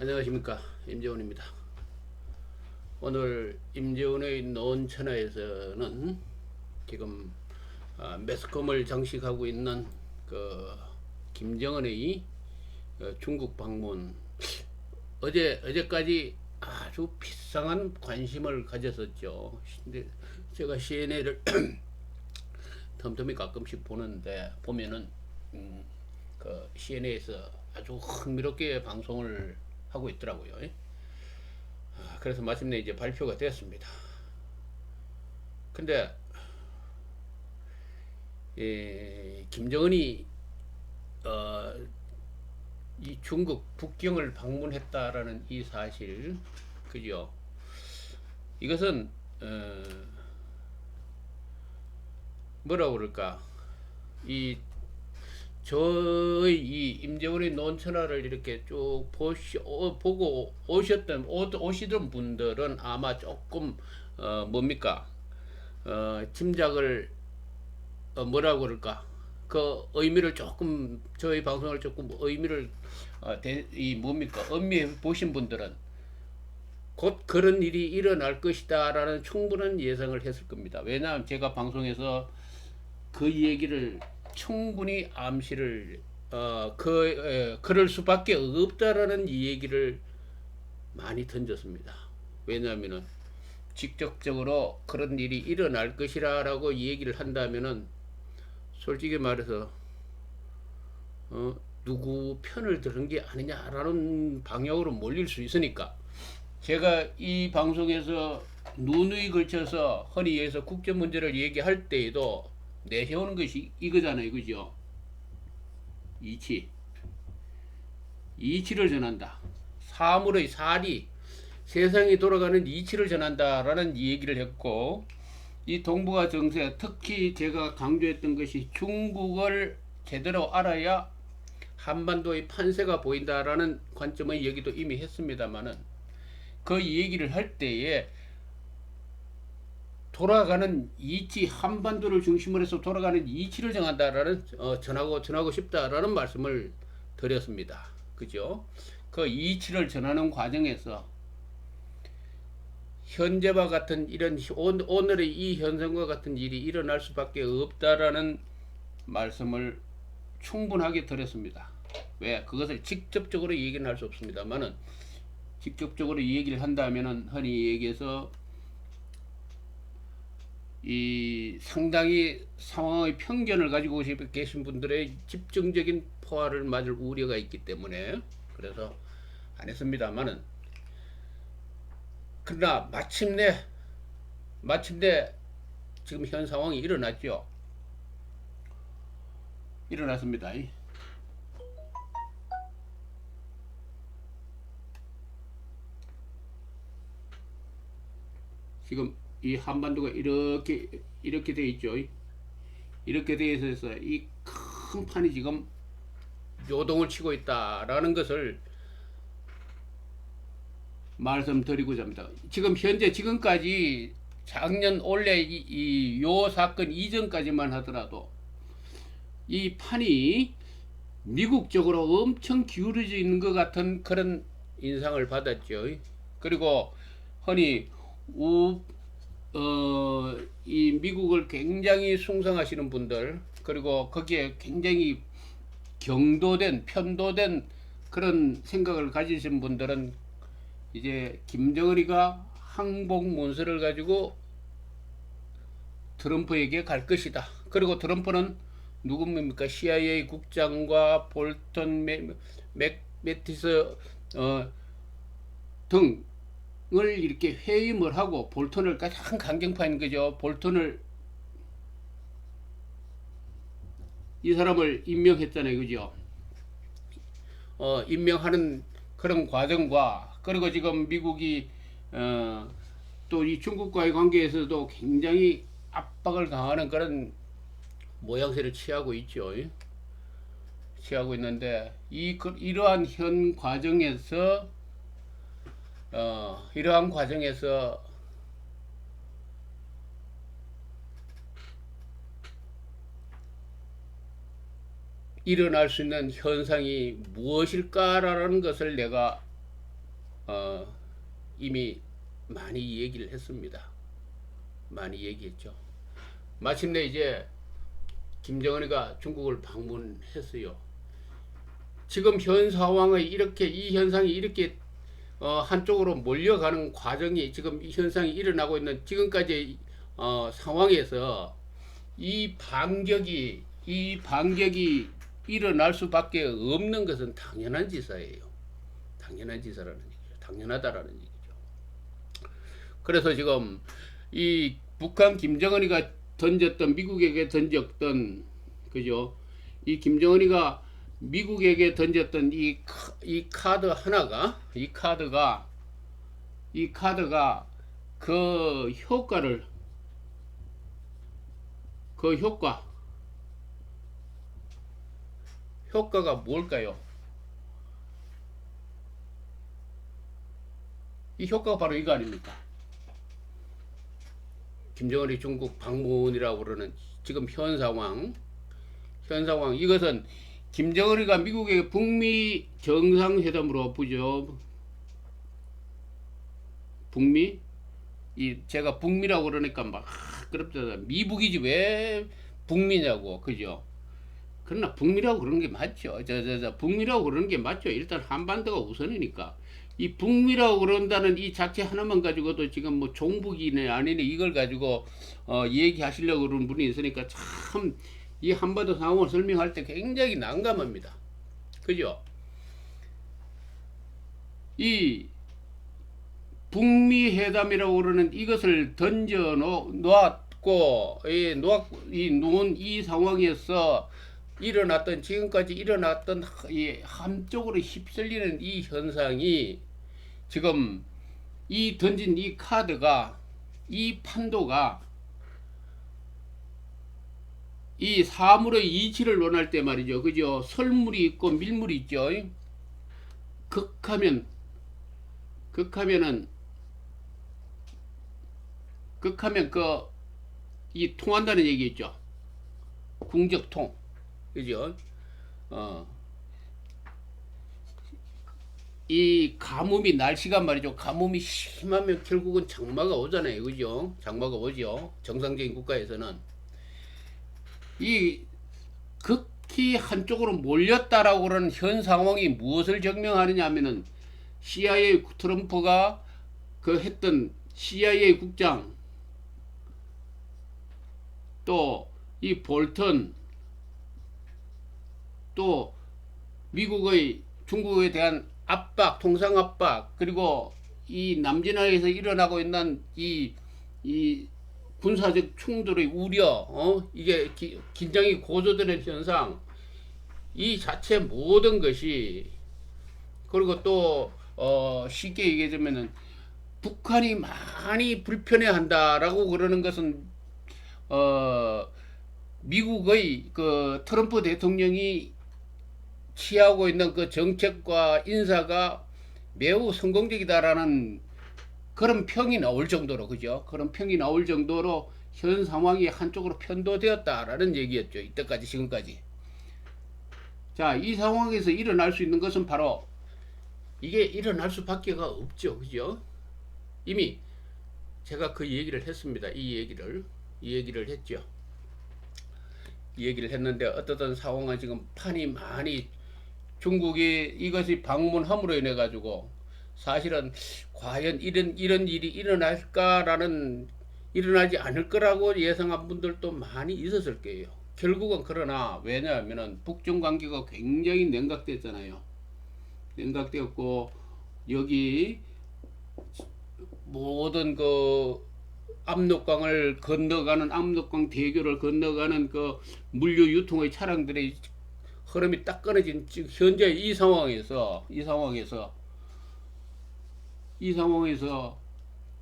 안녕하십니까, 임재훈입니다. 오늘 임재훈의 노원천하에서는 지금 매스컴을 장식하고 있는 그 김정은의 중국 방문, 어제까지 아주 비상한 관심을 가졌었죠. 근데 제가 CNA를 틈틈이 가끔씩 보면은 그 CNA에서 아주 흥미롭게 방송을 하고 있더라고요. 그래서 마침내 이제 발표가 되었습니다. 근데 김정은이 어, 이 중국 북경을 방문했다라는 이 사실, 그죠? 이것은 뭐라고 그럴까? 이 저의 이 임재원의 논천하를 이렇게 쭉 보고 오시던 분들은 아마 조금 뭡니까, 짐작을, 뭐라고 그럴까, 그 의미를 조금, 저희 방송을 조금 의미를 이 뭡니까, 음미해 보신 분들은 곧 그런 일이 일어날 것이다라는 충분한 예상을 했을 겁니다. 왜냐하면 제가 방송에서 그 얘기를 충분히 암시를, 그럴 수밖에 없다라는 이 얘기를 많이 던졌습니다. 왜냐하면은 직접적으로 그런 일이 일어날 것이라고 얘기를 한다면은 솔직히 말해서 누구 편을 들은 게 아니냐라는 방향으로 몰릴 수 있으니까, 제가 이 방송에서 누누이 걸쳐서 흔히 얘기해서 국제 문제를 얘기할 때에도 내세우는 것이 이거잖아요, 그죠? 이치, 이치를 전한다. 사물의 사리, 세상이 돌아가는 이치를 전한다라는 얘기를 했고, 이 동북아 정세, 특히 제가 강조했던 것이 중국을 제대로 알아야 한반도의 판세가 보인다라는 관점의 얘기도 이미 했습니다만은, 그 얘기를 할 때에 돌아가는 이치, 한반도를 중심으로 해서 돌아가는 이치를 정한다라는, 전하고 싶다라는 말씀을 드렸습니다. 그죠? 그 이치를 전하는 과정에서 현재와 같은 이런 오늘의 이 현상과 같은 일이 일어날 수밖에 없다라는 말씀을 충분하게 드렸습니다. 왜? 그것을 직접적으로 얘기는 할 수 없습니다만은, 직접적으로 얘기를 한다면은 흔히 얘기해서 이 상당히 상황의 편견을 가지고 계신 분들의 집중적인 포화를 맞을 우려가 있기 때문에 그래서 안 했습니다만은, 그러나 마침내 지금 현 상황이 일어났죠. 일어났습니다. 지금 이 한반도가 이렇게 돼 있죠. 이렇게 돼 있어서 이 큰 판이 지금 요동을 치고 있다라는 것을 말씀드리고자 합니다. 지금 현재 지금까지 작년 올해 요 사건 이전까지만 하더라도 이 판이 미국 쪽으로 엄청 기울어져 있는 것 같은 그런 인상을 받았죠. 그리고 흔히 이 미국을 굉장히 숭상하시는 분들, 그리고 거기에 굉장히 편도된 그런 생각을 가지신 분들은 이제 김정은이가 항복 문서를 가지고 트럼프에게 갈 것이다. 그리고 트럼프는 누굽니까? CIA 국장과 볼턴 매티스 등을 이렇게 회임을 하고, 볼턴을 가장 강경파인 거죠. 볼턴을, 이 사람을 임명했잖아요, 그죠? 임명하는 그런 과정과, 그리고 지금 미국이 또 이 중국과의 관계에서도 굉장히 압박을 강하는 그런 모양새를 취하고 있죠. 취하고 있는데, 이러한 현 과정에서 이러한 과정에서 일어날 수 있는 현상이 무엇일까라는 것을 내가 이미 많이 얘기를 했습니다. 많이 얘기했죠. 마침내 이제 김정은이가 중국을 방문했어요. 지금 현 상황의 이렇게 이 현상이 이렇게 한쪽으로 몰려가는 과정이 지금 이 현상이 일어나고 있는 지금까지 상황에서 이 반격이 일어날 수밖에 없는 것은 당연한 지사예요. 당연한 지사라는 얘기죠. 당연하다라는 얘기죠. 그래서 지금 이 북한 김정은이가 던졌던 미국에게 던졌던 그죠? 이 김정은이가 미국에게 던졌던 이 카드 하나가 이 카드가 그 효과를 그 효과가 뭘까요? 이 효과가 바로 이거 아닙니까? 김정은이 중국 방문이라고 그러는 지금 현 상황 이것은 김정은이가 미국의 북미 정상회담으로 보죠. 북미 제가 북미라고 그러니까 막 그럽잖아. 미북이지 왜 북미냐고 그죠? 그러나 북미라고 그러는 게 맞죠. 북미라고 그러는 게 맞죠. 일단 한반도가 우선이니까. 이 북미라고 그런다는 이 자체 하나만 가지고도 지금 뭐 종북이네 아니네 이걸 가지고 얘기하시려고 그러는 분이 있으니까 참 이 한반도 상황을 설명할 때 굉장히 난감합니다. 그죠? 이 북미 회담이라고 그러는 이것을 던져 놓았고 놓은 이 상황에서 지금까지 일어났던 이 한쪽으로 휩쓸리는 이 현상이 지금 이 던진 이 카드가 이 판도가 이 사물의 이치를 논할 때 말이죠. 그죠? 설물이 있고 밀물이 있죠. 극하면은 이 통한다는 얘기겠죠. 궁적통. 그죠? 이 가뭄이 날씨가 말이죠. 가뭄이 심하면 결국은 장마가 오잖아요. 그죠? 장마가 오죠. 정상적인 국가에서는 이 극히 한쪽으로 몰렸다라고 그러는 현 상황이 무엇을 증명하느냐 하면은 CIA 트럼프가 그 했던 CIA 국장 또 이 볼턴 또 미국의 중국에 대한 압박, 통상 압박, 그리고 이 남진아에서 일어나고 있는 이 군사적 충돌의 우려, 이게 긴장이 고조되는 현상, 이 자체 모든 것이 그리고 또 쉽게 얘기하자면은 북한이 많이 불편해한다라고 그러는 것은 미국의 그 트럼프 대통령이 취하고 있는 그 정책과 인사가 매우 성공적이다라는 그런 평이 나올 정도로 그죠? 그런 평이 나올 정도로 현 상황이 한쪽으로 편도되었다라는 얘기였죠. 이때까지 지금까지. 자, 이 상황에서 일어날 수 있는 것은 바로 이게 일어날 수밖에 없죠. 그죠? 이미 제가 그 얘기를 했습니다. 이 얘기를 했죠. 이 얘기를 했는데 어떤 상황은 지금 판이 많이 중국이 이것이 방문함으로 인해 가지고 사실은 과연 이런 일이 일어나지 않을 거라고 예상한 분들도 많이 있었을 거예요. 결국은 그러나 왜냐하면은 북중 관계가 굉장히 냉각됐잖아요. 냉각되었고 여기 모든 그 압록강을 건너가는 압록강 대교를 건너가는 그 물류 유통의 차량들의 흐름이 딱 끊어진 현재 이 상황에서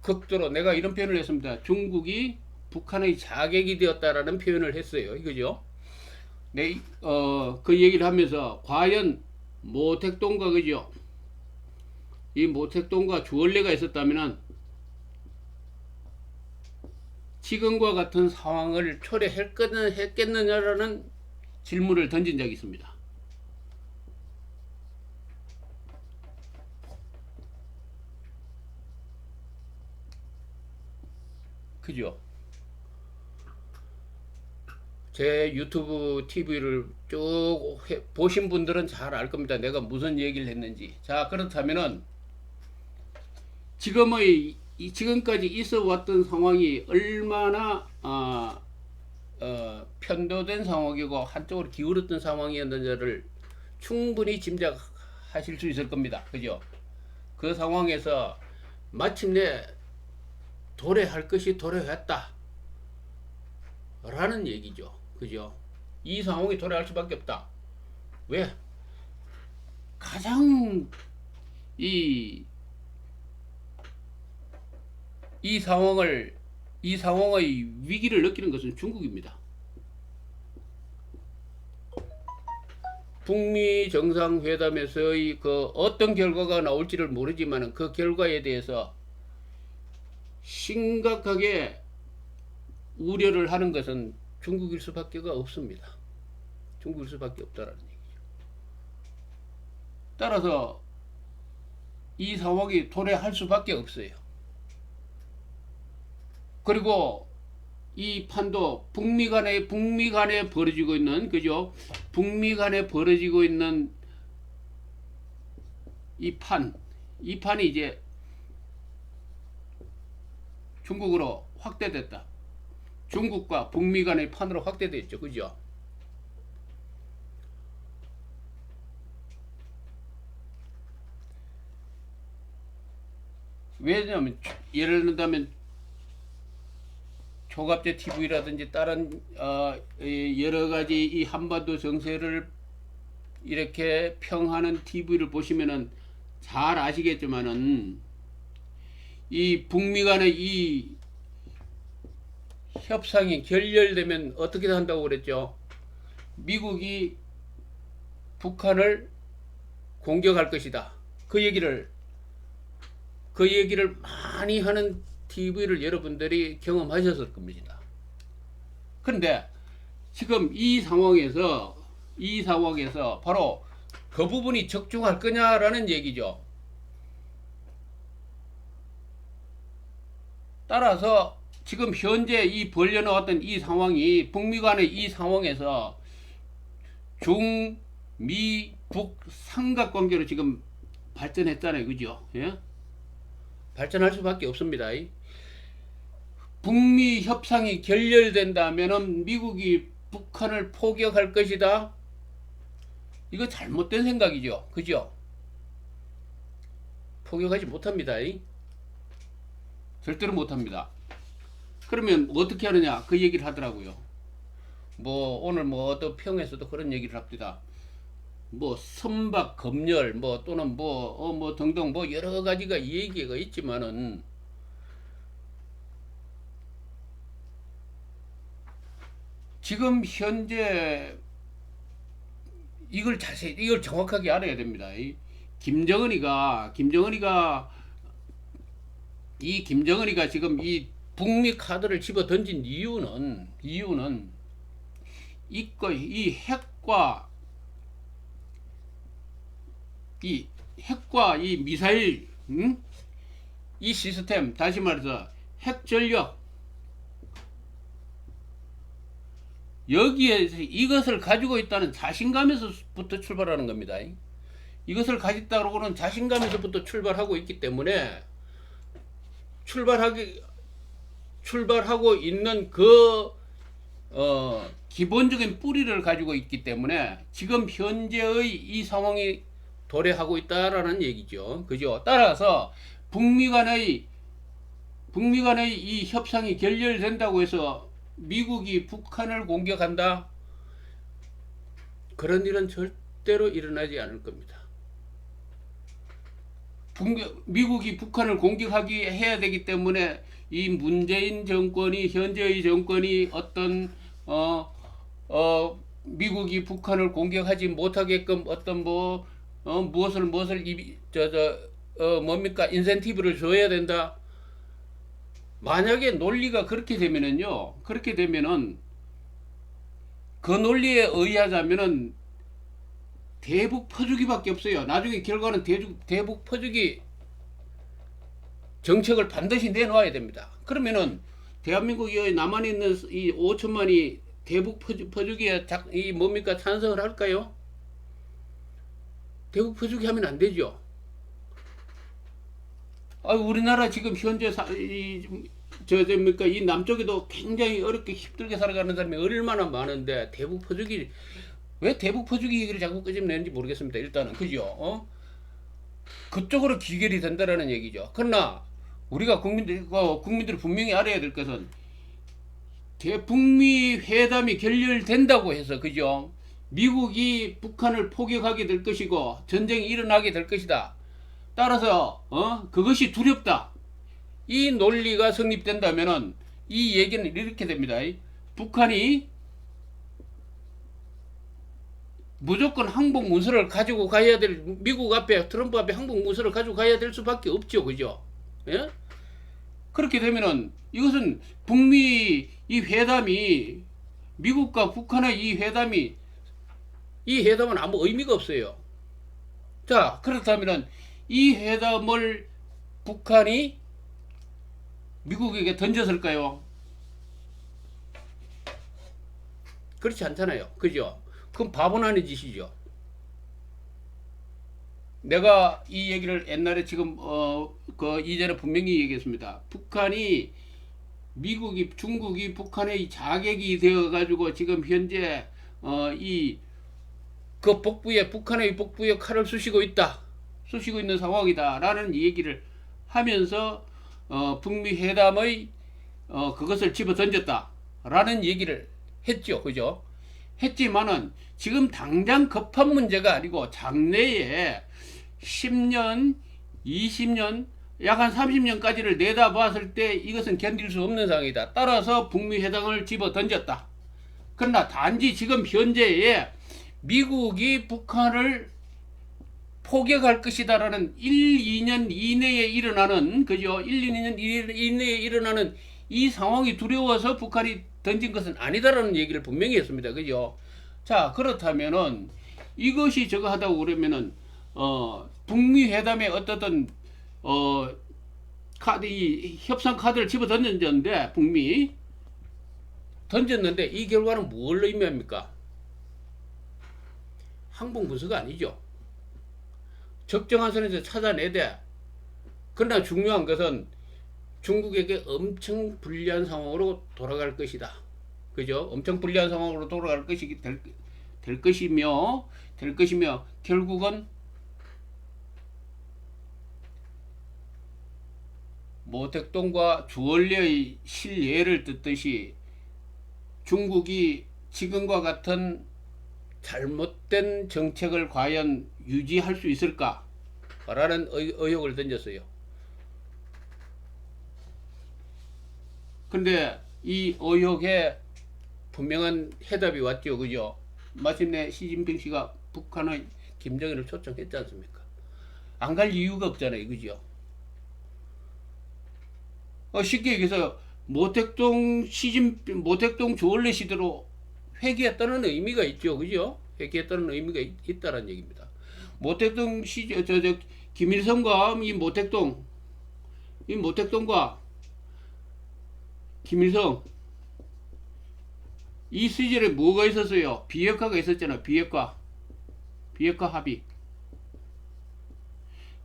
극도로 내가 이런 표현을 했습니다. 중국이 북한의 자객이 되었다라는 표현을 했어요. 이거죠. 그 얘기를 하면서 과연 모택동과 그죠? 이 모택동과 주얼레가 있었다면은 지금과 같은 상황을 초래했겠느냐라는 질문을 던진 적이 있습니다. 그죠? 제 유튜브 TV를 쭉 보신 분들은 잘 알 겁니다. 내가 무슨 얘기를 했는지. 자, 그렇다면은 지금까지 있어 왔던 상황이 얼마나 편도된 상황이고 한쪽으로 기울었던 상황이었는지를 충분히 짐작하실 수 있을 겁니다. 그죠? 그 상황에서 마침내 도래할 것이 도래했다 라는 얘기죠. 그죠? 이 상황이 도래할 수밖에 없다. 왜? 가장 이 상황의 위기를 느끼는 것은 중국입니다. 북미 정상회담에서의 그 어떤 결과가 나올지를 모르지만 그 결과에 대해서 심각하게 우려를 하는 것은 중국일 수밖에 없습니다. 중국일 수밖에 없다라는 얘기죠. 따라서 이 상황이 도래할 수밖에 없어요. 그리고 이 판도 북미 간에 벌어지고 있는, 그죠? 북미 간에 벌어지고 있는 이 판이 이제 중국으로 확대됐다. 중국과 북미 간의 판으로 확대됐죠. 그죠? 왜냐하면 예를 든다면 초갑제 TV라든지 다른 여러 가지 이 한반도 정세를 이렇게 평하는 TV를 보시면은 잘 아시겠지만은 이 북미 간의 이 협상이 결렬되면 어떻게 한다고 그랬죠? 미국이 북한을 공격할 것이다. 그 얘기를 많이 하는 TV를 여러분들이 경험하셨을 겁니다. 그런데 지금 이 상황에서 바로 그 부분이 적중할 거냐라는 얘기죠. 따라서 지금 현재 이 벌려놓았던 이 상황이 북미 간의 이 상황에서 중, 미, 북 삼각관계로 지금 발전했잖아요. 그죠? 예? 발전할 수밖에 없습니다. 북미 협상이 결렬된다면은 미국이 북한을 포격할 것이다. 이거 잘못된 생각이죠. 그죠? 포격하지 못합니다. 절대로 못합니다. 그러면 어떻게 하느냐? 그 얘기를 하더라고요. 뭐 오늘 뭐 어떤 평에서도 그런 얘기를 합니다. 뭐 선박 검열 뭐 또는 뭐 등등 뭐 여러 가지가 얘기가 있지만은 지금 현재 이걸 정확하게 알아야 됩니다. 김정은이가 지금 이 북미 카드를 집어 던진 이유는 이 핵과 이 미사일, 이 시스템, 다시 말해서 핵 전력, 여기에서 이것을 가지고 있다는 자신감에서부터 출발하는 겁니다. 이것을 가졌다고는 자신감에서부터 출발하고 있기 때문에 출발하고 있는 그 기본적인 뿌리를 가지고 있기 때문에 지금 현재의 이 상황이 도래하고 있다라는 얘기죠. 그죠? 따라서 북미 간의 이 협상이 결렬된다고 해서 미국이 북한을 공격한다? 그런 일은 절대로 일어나지 않을 겁니다. 미국이 북한을 공격하기 해야 되기 때문에 이 문재인 정권이 현재의 정권이 어떤 미국이 북한을 공격하지 못하게끔 어떤 무엇을 뭡니까 인센티브를 줘야 된다. 만약에 논리가 그렇게 되면은 그 논리에 의하자면은 대북 퍼주기밖에 없어요. 나중에 결과는 대북 퍼주기 정책을 반드시 내놓아야 됩니다. 그러면은 대한민국이 남한에 있는 이 5천만이 대북 퍼주기에 이 뭡니까 찬성을 할까요? 대북 퍼주기 하면 안 되죠. 우리나라 지금 현재 뭡니까 이 남쪽에도 굉장히 어렵게 힘들게 살아가는 사람이 얼마나 많은데 대북 퍼주기 왜 대북 퍼주기 얘기를 자꾸 끄집내는지 모르겠습니다. 일단은 그죠? 그쪽으로 기결이 된다라는 얘기죠. 그러나 우리가 국민들이 분명히 알아야 될 것은 북미 회담이 결렬된다고 해서 그죠? 미국이 북한을 포격하게 될 것이고 전쟁이 일어나게 될 것이다. 따라서 그것이 두렵다. 이 논리가 성립된다면은 이 얘기는 이렇게 됩니다. 북한이 무조건 항복 문서를 가지고 가야 될 미국 앞에 트럼프 앞에 항복 문서를 가지고 가야 될 수밖에 없죠. 그죠? 예? 그렇게 되면은 이것은 북미 이 회담이 미국과 북한의 이 회담은 아무 의미가 없어요. 자, 그렇다면은 이 회담을 북한이 미국에게 던졌을까요? 그렇지 않잖아요. 그죠? 그건 바보나는 짓이죠. 내가 이 얘기를 옛날에 지금 이전에 분명히 얘기했습니다. 중국이 북한의 자객이 되어 가지고 지금 현재 북한의 복부에 칼을 쑤시고 있는 상황이다라는 얘기를 하면서 북미 회담의 그것을 집어 던졌다라는 얘기를 했죠. 그죠? 했지만은 지금 당장 급한 문제가 아니고 장래에 10년, 20년, 약 한 30년까지를 내다봤을 때 이것은 견딜 수 없는 상황이다. 따라서 북미 회담을 집어 던졌다. 그러나 단지 지금 현재에 미국이 북한을 포격할 것이다라는 1, 2년 이내에 일어나는 그죠? 1, 2년 이내에 일어나는 이 상황이 두려워서 북한이 던진 것은 아니다라는 얘기를 분명히 했습니다. 그죠? 자, 그렇다면은 이것이 저거 하다고 그러면은 북미 회담에 어떻든 이 협상 카드를 집어 던졌는데 북미 던졌는데 이 결과는 뭘 의미합니까? 항복 문서가 아니죠. 적정한 선에서 찾아내야 돼. 그러나 중요한 것은 중국에게 엄청 불리한 상황으로 돌아갈 것이다. 그죠? 엄청 불리한 상황으로 돌아갈 것이 될 것이며 결국은 모택동과 주얼리의 실예를 듣듯이 중국이 지금과 같은 잘못된 정책을 과연 유지할 수 있을까? 라는 의혹을 던졌어요. 근데 이 의혹에 분명한 해답이 왔죠. 그죠? 마침내 시진핑 씨가 북한의 김정일을 초청했지 않습니까? 안 갈 이유가 없잖아요. 그죠? 쉽게 얘기해서 모택동 조원래 시대로 회귀했다는 의미가 있죠. 그죠? 회귀했다는 의미가 있다는 얘기입니다. 모택동 김일성과 모택동과 김일성 이 시절에 뭐가 있었어요? 비핵화가 있었잖아. 비핵화 합의.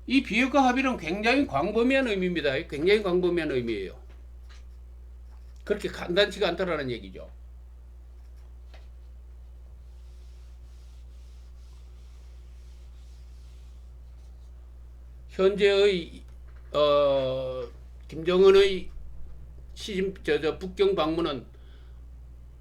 이 비핵화 합의는 굉장히 광범위한 의미입니다. 굉장히 광범위한 의미예요. 그렇게 간단치가 않다라는 얘기죠. 현재의 김정은의 북경 방문은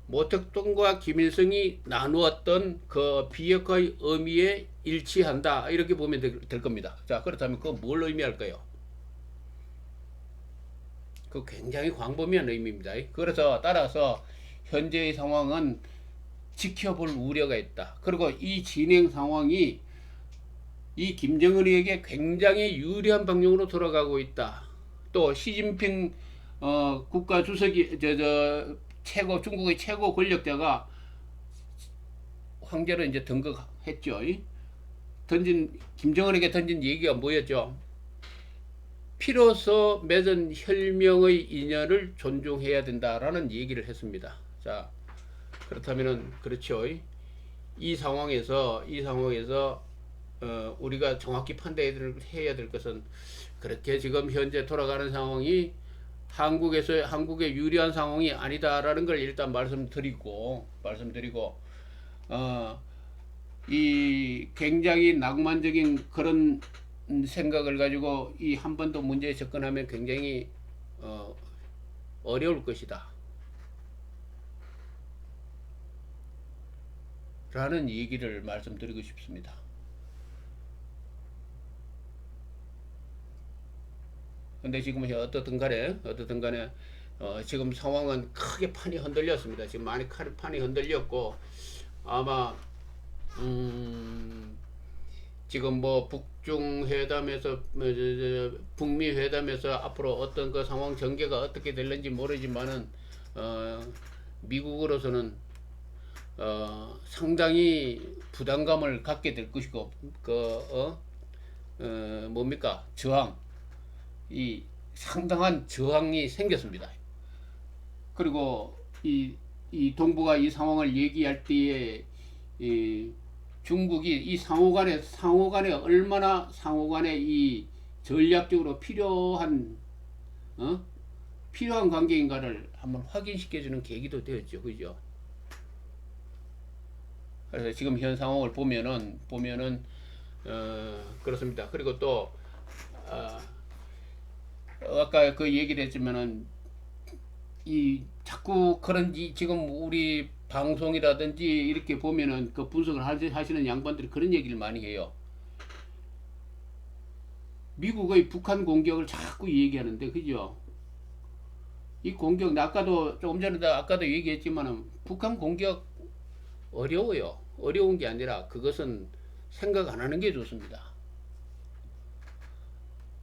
모택동과 김일성이 나누었던 그 비핵화의 의미에 일치한다. 이렇게 보면 될 겁니다. 자, 그렇다면 그건 뭘 의미할까요? 그 굉장히 광범위한 의미입니다. 그래서 따라서 현재의 상황은 지켜볼 우려가 있다. 그리고 이 진행 상황이 이 김정은에게 굉장히 유리한 방향으로 돌아가고 있다. 또 시진핑 국가 주석이 중국의 최고 권력자가 황제로 이제 등극했죠. 김정은에게 던진 얘기가 뭐였죠? 피로서 맺은 혈명의 인연을 존중해야 된다라는 얘기를 했습니다. 자, 그렇다면은 그렇죠. 이 상황에서 우리가 정확히 판단해야 될 것은 그렇게 지금 현재 돌아가는 상황이 한국에 유리한 상황이 아니다라는 걸 일단 말씀드리고 이 굉장히 낭만적인 그런 생각을 가지고 이 한 번 더 문제에 접근하면 굉장히 어려울 것이다 라는 얘기를 말씀드리고 싶습니다. 근데 지금 어떻든 간에 지금 상황은 크게 판이 흔들렸습니다. 지금 많이 판이 흔들렸고 아마 지금 뭐 북중 회담에서 북미 회담에서 앞으로 어떤 그 상황 전개가 어떻게 될는지 모르지만은 미국으로서는 상당히 부담감을 갖게 될 것이고 뭡니까 이 상당한 저항이 생겼습니다. 그리고 이 동북아 이 상황을 얘기할 때에 중국이 이 상호간에 얼마나 상호간에 이 전략적으로 필요한 관계인가를 한번 확인시켜주는 계기도 되었죠, 그죠? 그래서 지금 현 상황을 보면은 그렇습니다. 그리고 또 아까 그 얘기를 했지만은 이 자꾸 그런 지금 우리 방송이라든지 이렇게 보면은 그 분석을 하시는 양반들이 그런 얘기를 많이 해요. 미국의 북한 공격을 자꾸 얘기하는데 그죠? 이 공격 아까도 조금 전에 아까도 얘기했지만은 북한 공격 어려워요. 어려운 게 아니라 그것은 생각 안 하는 게 좋습니다.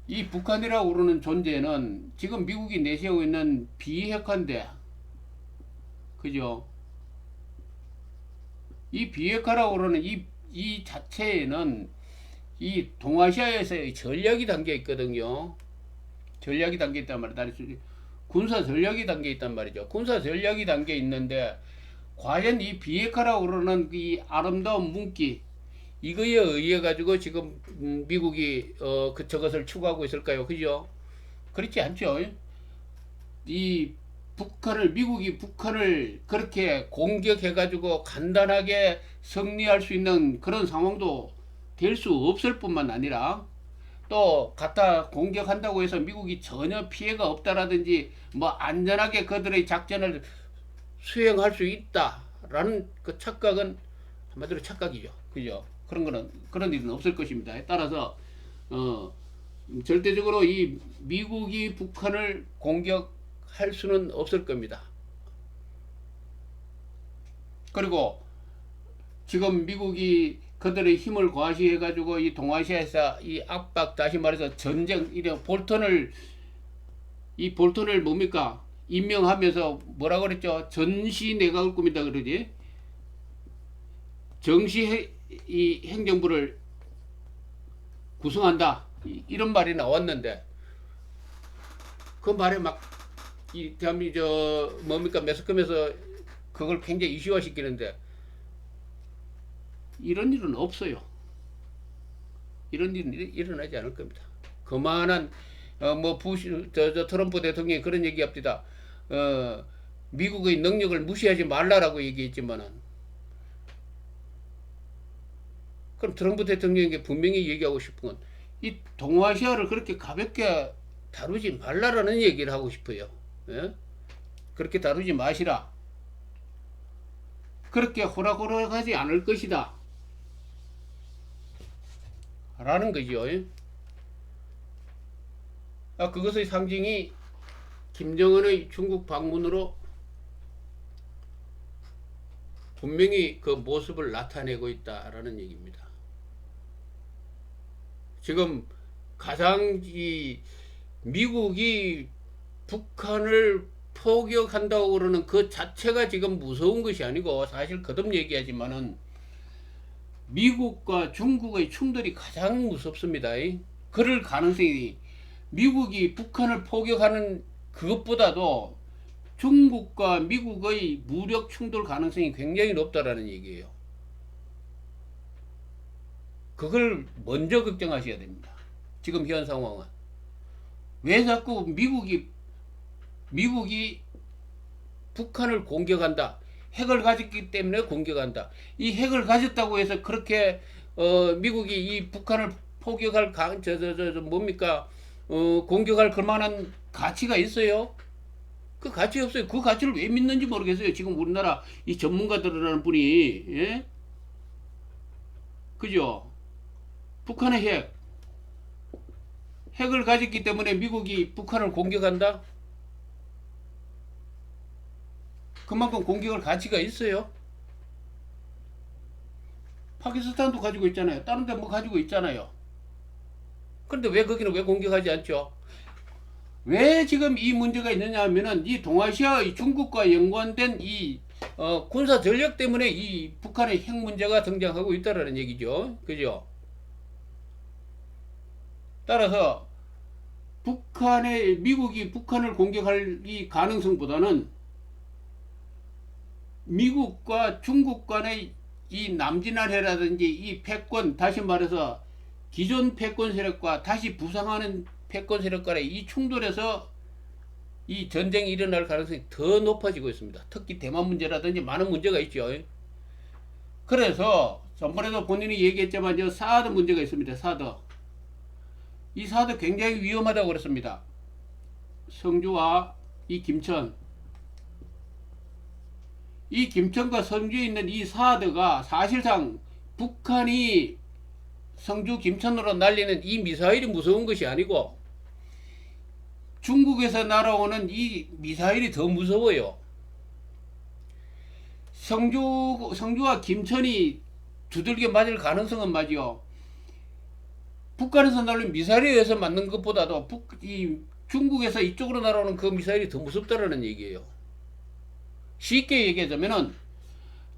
이 북한이라고 그러는 존재는 지금 미국이 내세우고 있는 비핵화인데 그죠? 이 비핵화라고 그러는 이 자체에는 이 동아시아에서의 전략이 담겨 있거든요. 전략이 담겨 있단 말이에요. 군사 전략이 담겨 있단 말이죠. 군사 전략이 담겨 있는데 과연 이 비핵화라고 그러는 이 아름다운 문기 이거에 의해 가지고 지금 미국이 저것을 추구하고 있을까요? 그죠? 그렇지 않죠. 미국이 북한을 그렇게 공격해 가지고 간단하게 승리할 수 있는 그런 상황도 될 수 없을 뿐만 아니라 또 갖다 공격한다고 해서 미국이 전혀 피해가 없다라든지 뭐 안전하게 그들의 작전을 수행할 수 있다라는 그 착각은 한마디로 착각이죠. 그죠? 그런 일은 없을 것입니다. 따라서 절대적으로 이 미국이 북한을 공격할 수는 없을 겁니다. 그리고 지금 미국이 그들의 힘을 과시해 가지고 이 동아시아에서 이 압박 다시 말해서 전쟁 이런 볼턴을 뭡니까? 임명하면서 뭐라 그랬죠? 전시 내각을 꾸민다 그러지? 이 행정부를 구성한다 이런 말이 나왔는데 그 말에 막 이 대한민국 뭡니까 매스컴에서 그걸 굉장히 이슈화 시키는데 이런 일은 없어요. 이런 일은 일어나지 않을 겁니다. 그만한 트럼프 대통령이 그런 얘기합니다. 미국의 능력을 무시하지 말라라고 얘기했지만은 그럼 트럼프 대통령에게 분명히 얘기하고 싶은 건 이 동아시아를 그렇게 가볍게 다루지 말라라는 얘기를 하고 싶어요. 예? 그렇게 다루지 마시라. 그렇게 호락호락하지 않을 것이다. 라는 거죠. 그것의 상징이 김정은의 중국 방문으로 분명히 그 모습을 나타내고 있다라는 얘기입니다. 지금 가장 미국이 북한을 포격한다고 그러는 그 자체가 지금 무서운 것이 아니고 사실 거듭 얘기하지만은 미국과 중국의 충돌이 가장 무섭습니다. 그럴 가능성이 미국이 북한을 포격하는 그것보다도 중국과 미국의 무력 충돌 가능성이 굉장히 높다라는 얘기예요. 그걸 먼저 걱정하셔야 됩니다. 지금 현 상황은. 왜 자꾸 미국이 북한을 공격한다. 핵을 가졌기 때문에 공격한다. 이 핵을 가졌다고 해서 그렇게 미국이 이 북한을 포격할 뭡니까? 공격할 그만한 가치가 있어요? 그 가치 없어요. 그 가치를 왜 믿는지 모르겠어요. 지금 우리나라 이 전문가들이라는 분이, 예? 그죠? 북한의 핵을 가졌기 때문에 미국이 북한을 공격한다? 그만큼 공격할 가치가 있어요. 파키스탄도 가지고 있잖아요. 다른 데 뭐 가지고 있잖아요. 그런데 왜 거기는 왜 공격하지 않죠? 왜 지금 이 문제가 있느냐 하면은 이 동아시아 중국과 연관된 이 군사 전력 때문에 이 북한의 핵 문제가 등장하고 있다라는 얘기죠. 그죠? 따라서 미국이 북한을 공격할 이 가능성보다는 미국과 중국 간의 이 남진할해라든지 이 패권, 다시 말해서 기존 패권 세력과 다시 부상하는 패권 세력 간의 이 충돌에서 이 전쟁이 일어날 가능성이 더 높아지고 있습니다. 특히 대만 문제라든지 많은 문제가 있죠. 그래서 전번에도 본인이 얘기했지만 저 사드 문제가 있습니다. 사드. 이 사드 굉장히 위험하다고 그랬습니다. 성주와 이 김천. 이 김천과 성주에 있는 이 사드가 사실상 북한이 성주 김천으로 날리는 이 미사일이 무서운 것이 아니고 중국에서 날아오는 이 미사일이 더 무서워요. 성주와 김천이 두들겨 맞을 가능성은 맞죠. 북한에서 날린 미사일에 의해서 맞는 것보다도 중국에서 이쪽으로 날아오는 그 미사일이 더 무섭다라는 얘기예요. 쉽게 얘기하자면은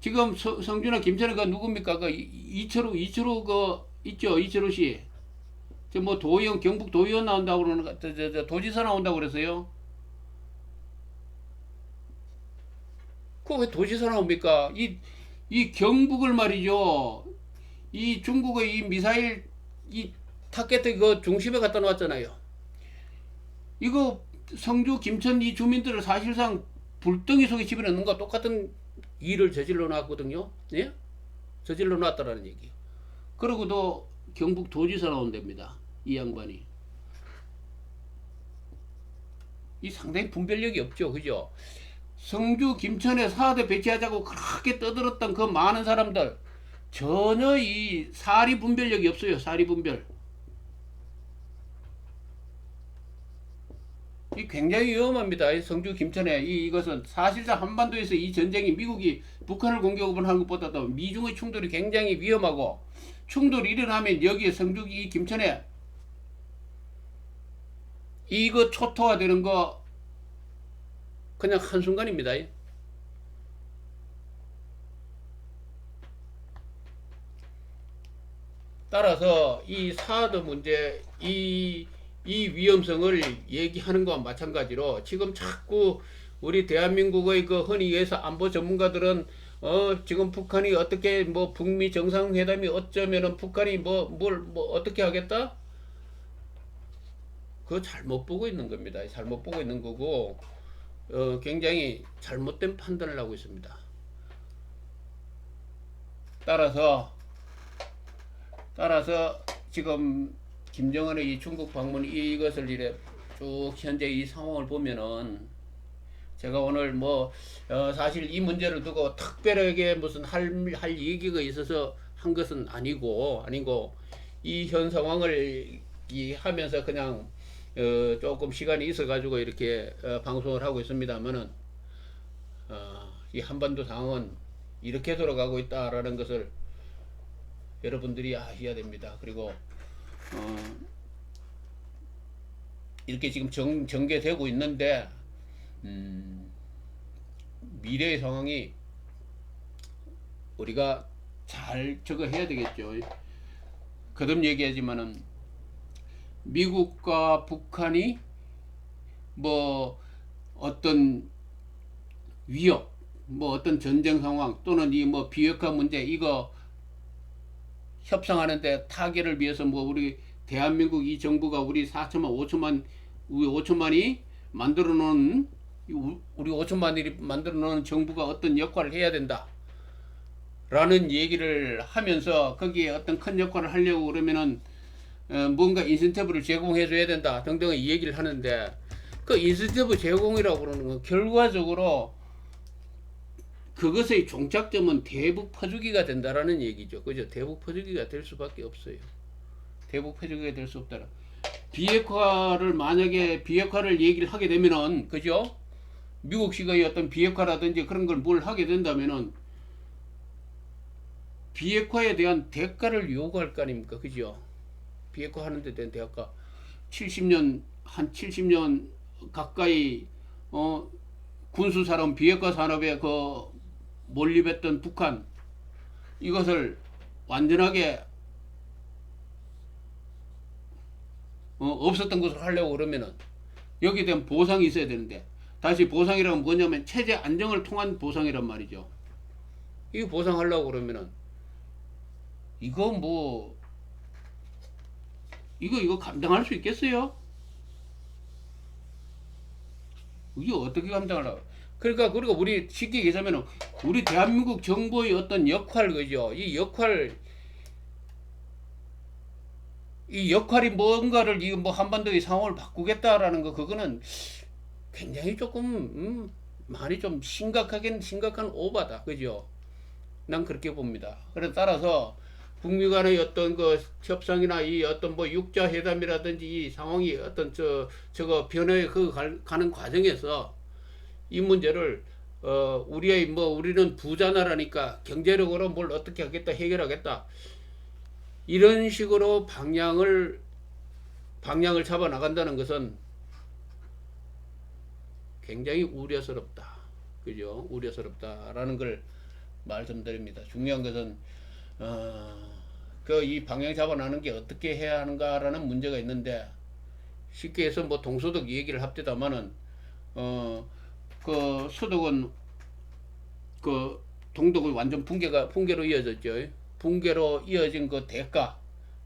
지금 성주나 김천에 그 누굽니까? 그 이철우 그 있죠. 이철우 씨. 저 뭐 도의원 경북 도의원 나온다고 그러는 거, 도지사 나온다고 그랬어요. 그거 왜 도지사 나옵니까? 이 경북을 말이죠. 이 중국의 이 미사일 이 타켓 그 중심에 갖다 놓았잖아요. 이거 성주 김천 이 주민들을 사실상 불덩이 속에 집어넣는 거 똑같은 일을 저질러 놨거든요. 예? 저질러 놨다라는 얘기예요. 그러고도 경북 도지사 나온답니다. 이 양반이. 이 상당히 분별력이 없죠. 그죠? 성주 김천에 사대 배치하자고 그렇게 떠들었던 그 많은 사람들 전혀 이 사리 분별력이 없어요. 사리 분별. 이 굉장히 위험합니다. 성주 김천에 이것은 사실상 한반도에서 이 전쟁이 미국이 북한을 공격하는 것보다도 미중의 충돌이 굉장히 위험하고 충돌이 일어나면 여기에 성주 이 김천에 이거 초토화되는 거 그냥 한순간입니다. 따라서 이 사드 문제 이 위험성을 얘기하는 것과 마찬가지로 지금 자꾸 우리 대한민국의 그 흔히 얘기해서 안보 전문가들은 지금 북한이 어떻게 뭐 북미 정상회담이 어쩌면은 북한이 뭘 어떻게 하겠다? 그거 잘못 보고 있는 겁니다. 잘못 보고 있는 거고 굉장히 잘못된 판단을 하고 있습니다. 따라서 지금 김정은의 이 중국 방문 이것을 이래 쭉 현재 이 상황을 보면은 제가 오늘 사실 이 문제를 두고 특별하게 무슨 할 얘기가 있어서 한 것은 아니고 이 현 상황을 하면서 그냥 조금 시간이 있어 가지고 이렇게 방송을 하고 있습니다만은 이 한반도 상황은 이렇게 돌아가고 있다라는 것을 여러분들이 아셔야 됩니다. 그리고 이렇게 지금 전개되고 있는데 미래의 상황이 우리가 잘 저거 해야 되겠죠. 거듭 얘기하지만은 미국과 북한이 뭐 어떤 위협, 뭐 어떤 전쟁 상황 또는 이 뭐 비핵화 문제 이거 협상하는데 타결을 위해서 뭐 우리 대한민국 이 정부가 우리 4천만 5천만 우리 5천만이 만들어 놓은 우리 5천만이 만들어 놓은 정부가 어떤 역할을 해야 된다 라는 얘기를 하면서 거기에 어떤 큰 역할을 하려고 그러면은 뭔가 인센티브를 제공해 줘야 된다 등등의 얘기를 하는데, 그 인센티브 제공이라고 그러는 건 결과적으로 그것의 종착점은 대북 퍼주기가 된다라는 얘기죠. 그죠? 대북 퍼주기가 될 수밖에 없어요. 대북 퍼주기가 될 수 없다라. 만약에 비핵화를 얘기를 하게 되면은, 그죠? 미국식의 어떤 비핵화라든지 그런 걸 뭘 하게 된다면은, 비핵화에 대한 대가를 요구할 거 아닙니까? 그죠? 비핵화 하는 데 대한 대가. 70년 가까이, 군수산업, 비핵화 산업에 몰입했던 북한, 이것을 완전하게 없었던 것을 하려고 그러면은 여기에 대한 보상이 있어야 되는데, 다시 보상이란 뭐냐면 체제 안정을 통한 보상이란 말이죠. 이 보상하려고 그러면은 이거 감당할 수 있겠어요? 이게 어떻게 감당하려고? 그러니까 우리 쉽게 얘기하면 우리 대한민국 정부의 어떤 역할, 그죠? 이 역할이 뭔가를 이 뭐 한반도의 상황을 바꾸겠다라는 거, 그거는 굉장히 조금 많이 좀 심각한 오바다, 그죠? 난 그렇게 봅니다. 그래서 따라서 북미 간의 어떤 그 협상이나 이 어떤 뭐 육자 회담이라든지 이 상황이 어떤 저거 변화에 가는 과정에서 이 문제를 우리는 부자 나라니까 경제력으로 뭘 어떻게 하겠다, 해결하겠다, 이런 식으로 방향을 잡아 나간다는 것은 굉장히 우려스럽다. 그죠? 우려스럽다라는 걸 말씀드립니다. 중요한 것은 이 방향 잡아 나가는 게 어떻게 해야 하는가라는 문제가 있는데, 쉽게 해서 뭐 동서독 얘기를 합디다마는 그 서독은 그 동독의 완전 붕괴로 이어졌죠. 붕괴로 이어진 그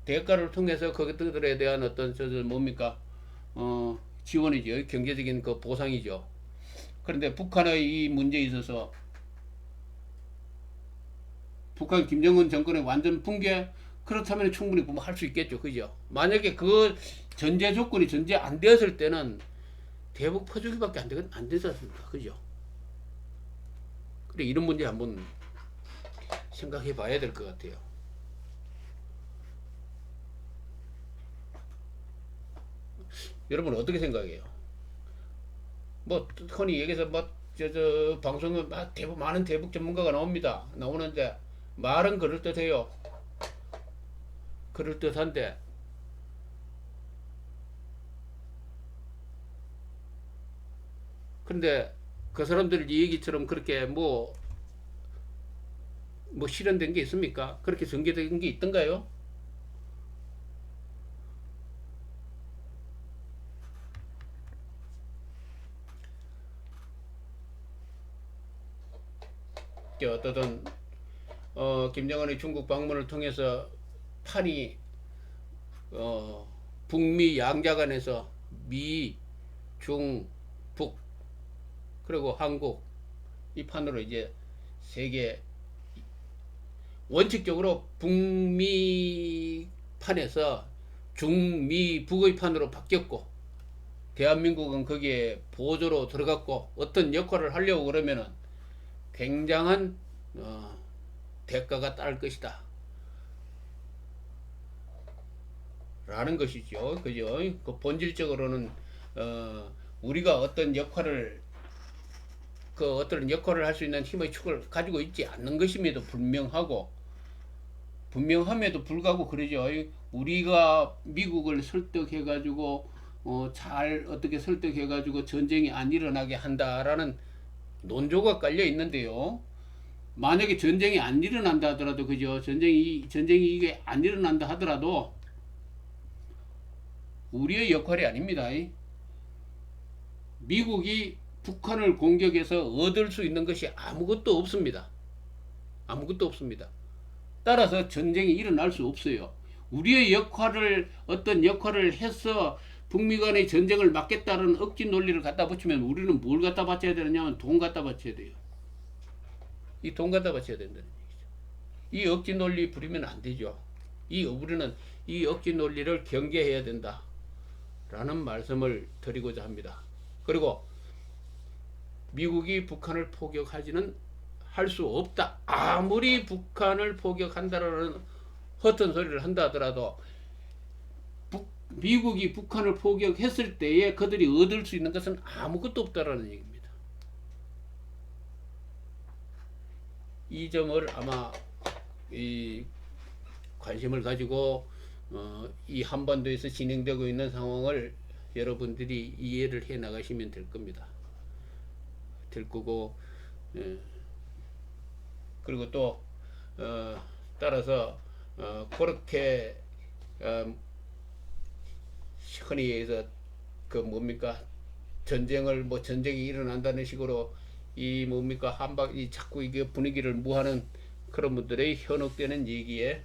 대가를 통해서 그것들에 대한 어떤 뭡니까 지원이죠. 경제적인 그 보상이죠. 그런데 북한의 이 문제에 있어서 북한 김정은 정권의 완전 붕괴, 그렇다면 충분히 할 수 있겠죠. 그죠? 만약에 그 전제 조건이 전제 안 되었을 때는 대북 퍼주기밖에 안 되지 않습니까? 그죠? 그래, 이런 문제 한번 생각해 봐야 될 것 같아요. 여러분 어떻게 생각해요? 뭐 흔히 얘기해서 방송에 많은 대북 전문가가 나오는데 말은 그럴듯해요. 그럴듯한데 근데 그 사람들 얘기처럼 그렇게 뭐 실현된 게 있습니까? 그렇게 전개된 게 있던가요? 어떠든 김정은의 중국 방문을 통해서 판이 북미 양자 간에서 미, 중, 북 그리고 한국, 이 판으로 이제 세계, 원칙적으로 북미 판에서 중미 북의 판으로 바뀌었고, 대한민국은 거기에 보조로 들어갔고, 어떤 역할을 하려고 그러면은 굉장한 대가가 따를 것이다 라는 것이죠. 그죠? 그 본질적으로는 우리가 어떤 역할을 할 수 있는 힘의 축을 가지고 있지 않는 것임에도 분명함에도 불구하고 그러죠. 우리가 미국을 설득해가지고 잘 어떻게 설득해가지고 전쟁이 안 일어나게 한다라는 논조가 깔려 있는데요. 만약에 전쟁이 안 일어난다 하더라도, 그죠? 전쟁이 이게 안 일어난다 하더라도 우리의 역할이 아닙니다. 미국이 북한을 공격해서 얻을 수 있는 것이 아무것도 없습니다. 아무것도 없습니다. 따라서 전쟁이 일어날 수 없어요. 우리의 역할을 어떤 역할을 해서 북미 간의 전쟁을 막겠다는 억지 논리를 갖다 붙이면 우리는 뭘 갖다 바쳐야 되느냐면 돈 갖다 바쳐야 돼요. 이 돈 갖다 바쳐야 된다는 얘기죠. 이 억지 논리 부리면 안 되죠. 우리는 이 억지 논리를 경계해야 된다 라는 말씀을 드리고자 합니다. 그리고 미국이 북한을 포격하지는 할 수 없다. 아무리 북한을 포격한다라는 허튼 소리를 한다 하더라도 미국이 북한을 포격했을 때에 그들이 얻을 수 있는 것은 아무것도 없다라는 얘기입니다. 이 점을 아마 이 관심을 가지고 이 한반도에서 진행되고 있는 상황을 여러분들이 이해를 해 나가시면 될 겁니다. 될 거고, 그리고 또 따라서 그렇게 흔히 얘기해서 그 뭡니까 전쟁이 일어난다는 식으로 이 뭡니까 이 자꾸 이게 분위기를 무하는 그런 분들의 현혹되는 얘기에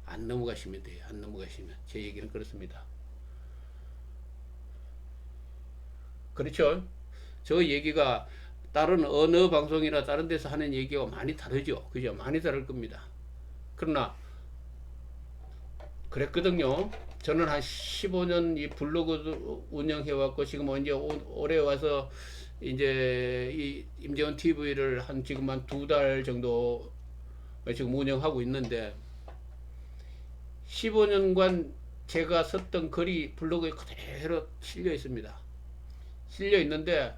안 넘어가시면 돼요. 안 넘어가시면 제 얘기는 그렇습니다. 그렇죠? 저 얘기가 다른 어느 방송이나 다른 데서 하는 얘기와 많이 다르죠. 그죠? 많이 다를 겁니다. 그러나 그랬거든요. 저는 한 15년 이 블로그 운영해왔고 지금 이제 올해 와서 이제 이 임재원 TV를 지금 한 2달 정도 지금 운영하고 있는데 15년간 제가 썼던 글이 블로그에 그대로 실려 있습니다. 실려 있는데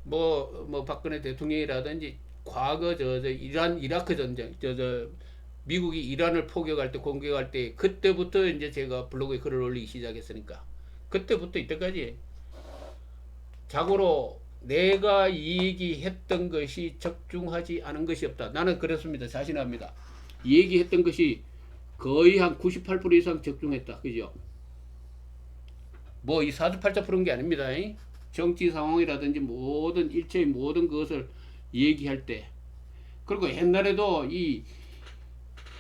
뭐 박근혜 대통령이라든지 과거 이라크 전쟁 미국이 이란을 포격할 때 공격할 때 그때부터 이제 제가 블로그에 글을 올리기 시작했으니까 그때부터 이때까지 자고로 내가 얘기했던 것이 적중하지 않은 것이 없다. 나는 그렇습니다. 자신합니다. 얘기했던 것이 거의 한 98% 이상 적중했다. 그죠? 뭐 이 사주팔자 푸는 게 아닙니다. 정치 상황이라든지 일체의 모든 것을 얘기할 때 그리고 옛날에도 이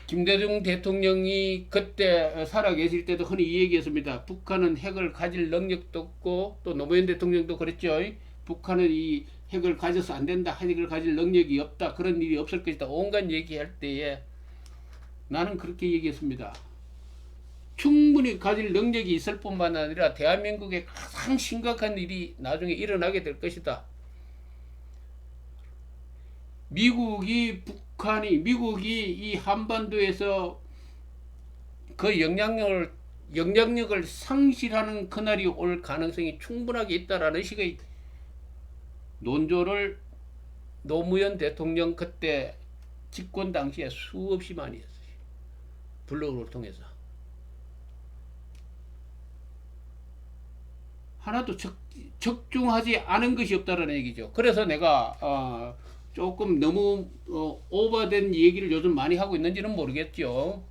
김대중 대통령이 그때 살아계실 때도 흔히 이 얘기했습니다. 북한은 핵을 가질 능력도 없고 또 노무현 대통령도 그랬죠. 북한은 이 핵을 가져서 안 된다. 핵을 가질 능력이 없다. 그런 일이 없을 것이다. 온갖 얘기할 때에 나는 그렇게 얘기했습니다. 충분히 가질 능력이 있을 뿐만 아니라 대한민국에 가장 심각한 일이 나중에 일어나게 될 것이다. 미국이 이 한반도에서 그 영향력을 상실하는 그날이 올 가능성이 충분하게 있다라는 식의 논조를 노무현 대통령 그때 집권 당시에 수없이 많이 했어요. 블로그를 통해서. 하나도 적중하지 않은 것이 없다라는 얘기죠. 그래서 내가 조금 너무 오버된 얘기를 요즘 많이 하고 있는지는 모르겠죠.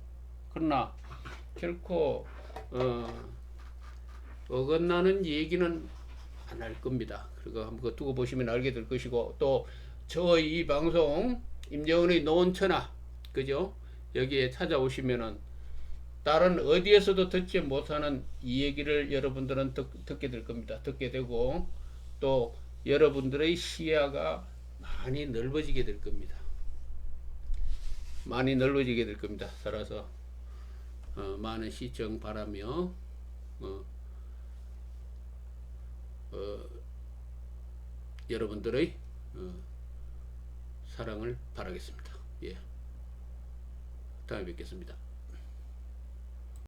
그러나 결코 어긋나는 얘기는 안 할 겁니다. 그리고 한번 두고 보시면 알게 될 것이고 또 저의 이 방송 임재원의 노원천하 그죠? 여기에 찾아오시면은 다른 어디에서도 듣지 못하는 이 얘기를 여러분들은 듣게 될 겁니다. 듣게 되고 또 여러분들의 시야가 많이 넓어지게 될 겁니다. 많이 넓어지게 될 겁니다. 따라서 많은 시청 바라며 여러분들의 사랑을 바라겠습니다. 예. 다음에 뵙겠습니다.